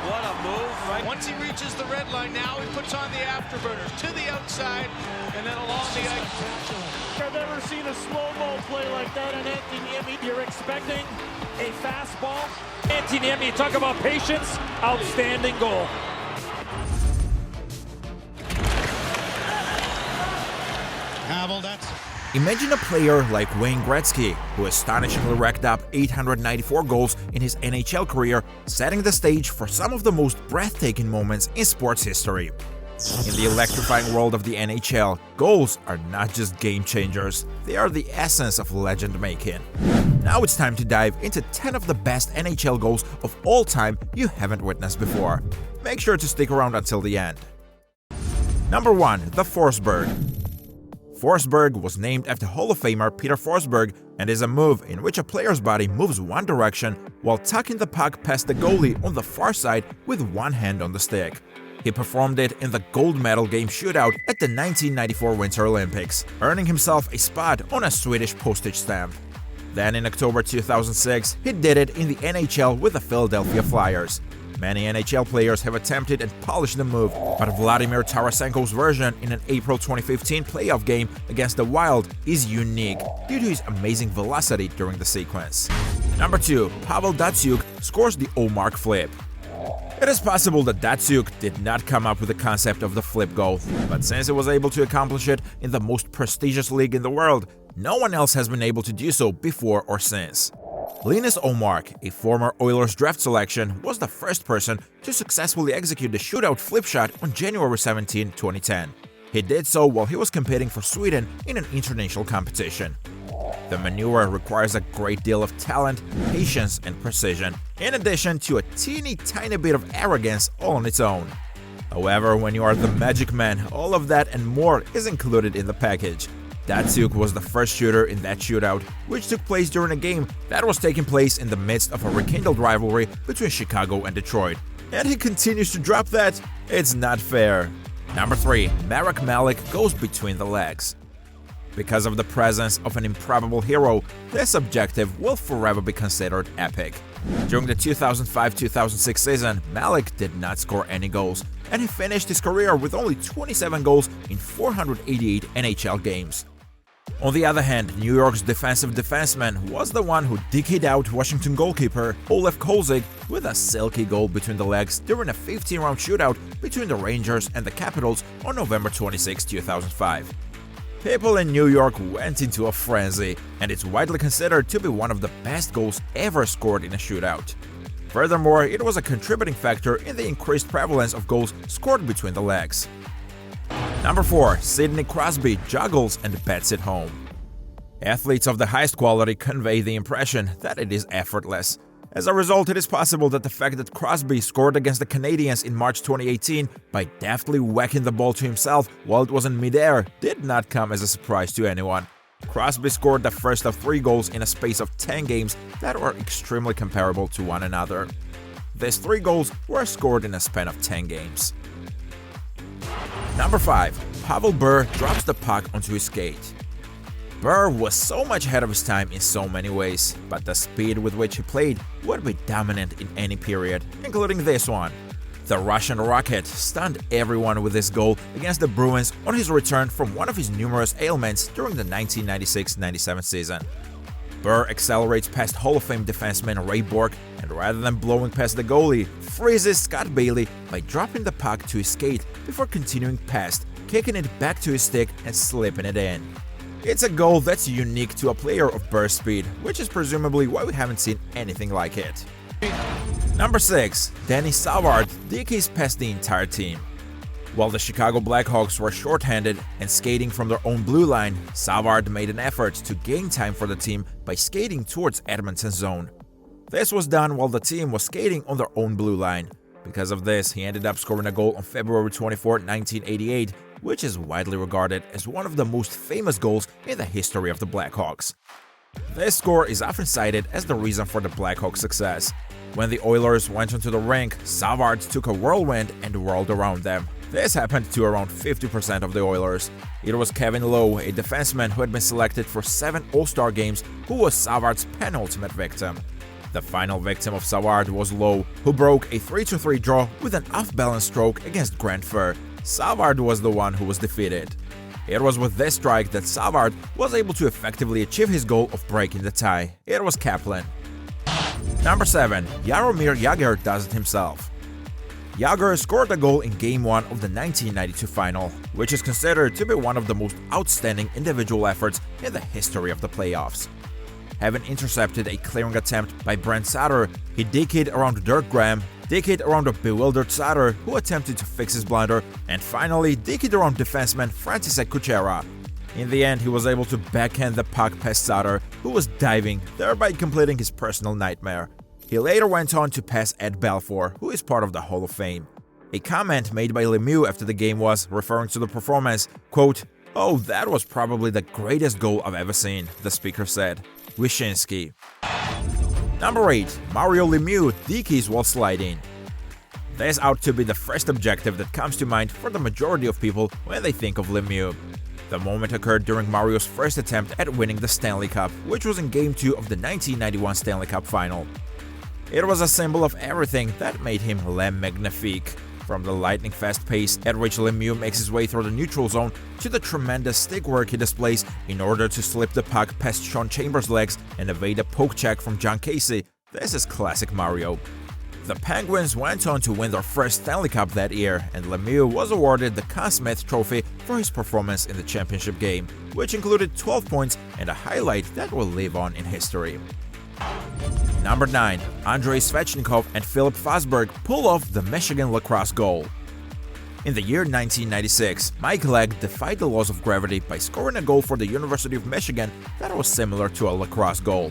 What a move, right? Once he reaches the red line, now he puts on the afterburners to the outside and then along the ice. I've never seen a slow-mo play like that in Niemi. You're expecting a fastball. Niemi, talk about patience. Outstanding goal. Pavel Datsyuk. Imagine a player like Wayne Gretzky, who astonishingly racked up 894 goals in his NHL career, setting the stage for some of the most breathtaking moments in sports history. In the electrifying world of the NHL, goals are not just game changers, they are the essence of legend making. Now it's time to dive into 10 of the best NHL goals of all time you haven't witnessed before. Make sure to stick around until the end. Number 1. The Forsberg. Forsberg was named after Hall of Famer Peter Forsberg and is a move in which a player's body moves one direction while tucking the puck past the goalie on the far side with one hand on the stick. He performed it in the gold medal game shootout at the 1994 Winter Olympics, earning himself a spot on a Swedish postage stamp. Then in October 2006, he did it in the NHL with the Philadelphia Flyers. Many NHL players have attempted and polished the move, but Vladimir Tarasenko's version in an April 2015 playoff game against the Wild is unique due to his amazing velocity during the sequence. Number 2. Pavel Datsyuk scores the O-mark flip. It is possible that Datsyuk did not come up with the concept of the flip goal, but since he was able to accomplish it in the most prestigious league in the world, no one else has been able to do so before or since. Linus Omark, a former Oilers draft selection, was the first person to successfully execute the shootout flip shot on January 17, 2010. He did so while he was competing for Sweden in an international competition. The maneuver requires a great deal of talent, patience, and precision, in addition to a teeny tiny bit of arrogance all on its own. However, when you are the Magic Man, all of that and more is included in the package. Datsyuk was the first shooter in that shootout, which took place during a game that was taking place in the midst of a rekindled rivalry between Chicago and Detroit. And he continues to drop that? It's not fair. Number 3. Marik Malik goes between the legs. Because of the presence of an improbable hero, this objective will forever be considered epic. During the 2005-2006 season, Malik did not score any goals, and he finished his career with only 27 goals in 488 NHL games. On the other hand, New York's defensive defenseman was the one who dickied out Washington goalkeeper Olaf Kolzig with a silky goal between the legs during a 15-round shootout between the Rangers and the Capitals on November 26, 2005. People in New York went into a frenzy, and it's widely considered to be one of the best goals ever scored in a shootout. Furthermore, it was a contributing factor in the increased prevalence of goals scored between the legs. Number 4. Sidney Crosby juggles and bats it home. Athletes of the highest quality convey the impression that it is effortless. As a result, it is possible that the fact that Crosby scored against the Canadiens in March 2018 by deftly whacking the ball to himself while it was in midair did not come as a surprise to anyone. Crosby scored the first of 3 goals in a space of 10 games that were extremely comparable to one another. These 3 goals were scored in a span of 10 games. Number 5. Pavel Burr drops the puck onto his skate. Burr was so much ahead of his time in so many ways, but the speed with which he played would be dominant in any period, including this one. The Russian Rocket stunned everyone with this goal against the Bruins on his return from one of his numerous ailments during the 1996-97 season. Burr accelerates past Hall of Fame defenseman Ray Bourque and rather than blowing past the goalie, freezes Scott Bailey by dropping the puck to his skate before continuing past, kicking it back to his stick and slipping it in. It's a goal that's unique to a player of Burr's speed, which is presumably why we haven't seen anything like it. Number 6. Danny Savard dickies past the entire team. While the Chicago Blackhawks were shorthanded and skating from their own blue line, Savard made an effort to gain time for the team by skating towards Edmonton's zone. This was done while the team was skating on their own blue line. Because of this, he ended up scoring a goal on February 24, 1988, which is widely regarded as one of the most famous goals in the history of the Blackhawks. This score is often cited as the reason for the Blackhawks' success. When the Oilers went onto the rink, Savard took a whirlwind and whirled around them. This happened to around 50% of the Oilers. It was Kevin Lowe, a defenseman who had been selected for 7 All-Star games, who was Savard's penultimate victim. The final victim of Saad was Lowe, who broke a 3-3 draw with an off-balance stroke against Grant Fur. Saad was the one who was defeated. It was with this strike that Saad was able to effectively achieve his goal of breaking the tie. It was Kaplan. Number 7. Yaromir Yager does it himself. Yager scored a goal in Game 1 of the 1992 final, which is considered to be one of the most outstanding individual efforts in the history of the playoffs. Having intercepted a clearing attempt by Brent Sutter, he DK'd around Dirk Graham, DK'd around a bewildered Sutter who attempted to fix his blunder, and finally DK'd around defenseman František Kuchera. In the end, he was able to backhand the puck past Sutter, who was diving, thereby completing his personal nightmare. He later went on to pass Ed Balfour, who is part of the Hall of Fame. A comment made by Lemieux after the game was, referring to the performance, quote, "Oh, that was probably the greatest goal I've ever seen," the speaker said. Wyshynski. Number 8. Mario Lemieux DKs while sliding. This ought to be the first objective that comes to mind for the majority of people when they think of Lemieux. The moment occurred during Mario's first attempt at winning the Stanley Cup, which was in Game 2 of the 1991 Stanley Cup Final. It was a symbol of everything that made him Le Magnifique, from the lightning-fast pace at which Lemieux makes his way through the neutral zone to the tremendous stick work he displays in order to slip the puck past Sean Chambers' legs and evade a poke check from John Casey. This is classic Mario. The Penguins went on to win their first Stanley Cup that year, and Lemieux was awarded the Conn Smythe Trophy for his performance in the championship game, which included 12 points and a highlight that will live on in history. Number 9. Andrei Svechnikov and Philip Forsberg pull off the Michigan LaCrosse goal. In the year 1996, Mike Legg defied the laws of gravity by scoring a goal for the University of Michigan that was similar to a lacrosse goal.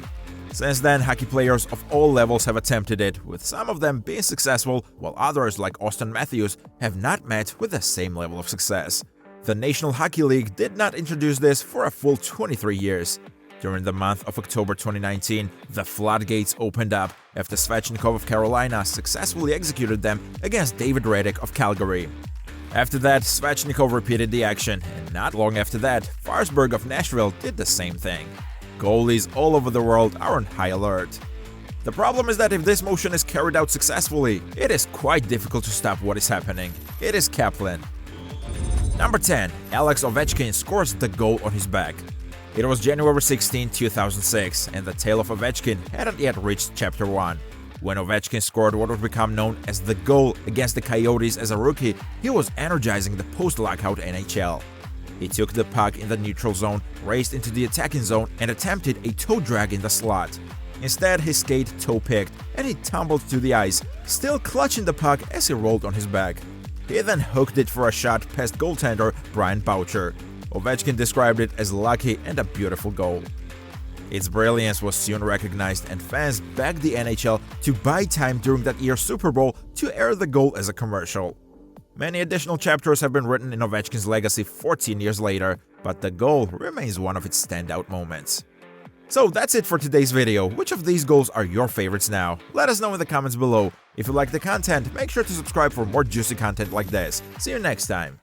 Since then, hockey players of all levels have attempted it, with some of them being successful, while others, like Austin Matthews, have not met with the same level of success. The National Hockey League did not introduce this for a full 23 years. During the month of October 2019, the floodgates opened up after Svechnikov of Carolina successfully executed them against David Reddick of Calgary. After that, Svechnikov repeated the action, and not long after that, Forsberg of Nashville did the same thing. Goalies all over the world are on high alert. The problem is that if this motion is carried out successfully, it is quite difficult to stop what is happening. It is Kaplan. Number 10. Alex Ovechkin scores the goal on his back. It was January 16, 2006, and the tale of Ovechkin hadn't yet reached Chapter 1. When Ovechkin scored what would become known as the goal against the Coyotes as a rookie, he was energizing the post-lockout NHL. He took the puck in the neutral zone, raced into the attacking zone, and attempted a toe drag in the slot. Instead, his skate toe-picked, and he tumbled to the ice, still clutching the puck as he rolled on his back. He then hooked it for a shot past goaltender Brian Boucher. Ovechkin described it as lucky and a beautiful goal. Its brilliance was soon recognized, and fans begged the NHL to buy time during that year's Super Bowl to air the goal as a commercial. Many additional chapters have been written in Ovechkin's legacy 14 years later, but the goal remains one of its standout moments. So that's it for today's video. Which of these goals are your favorites now? Let us know in the comments below. If you like the content, make sure to subscribe for more juicy content like this. See you next time.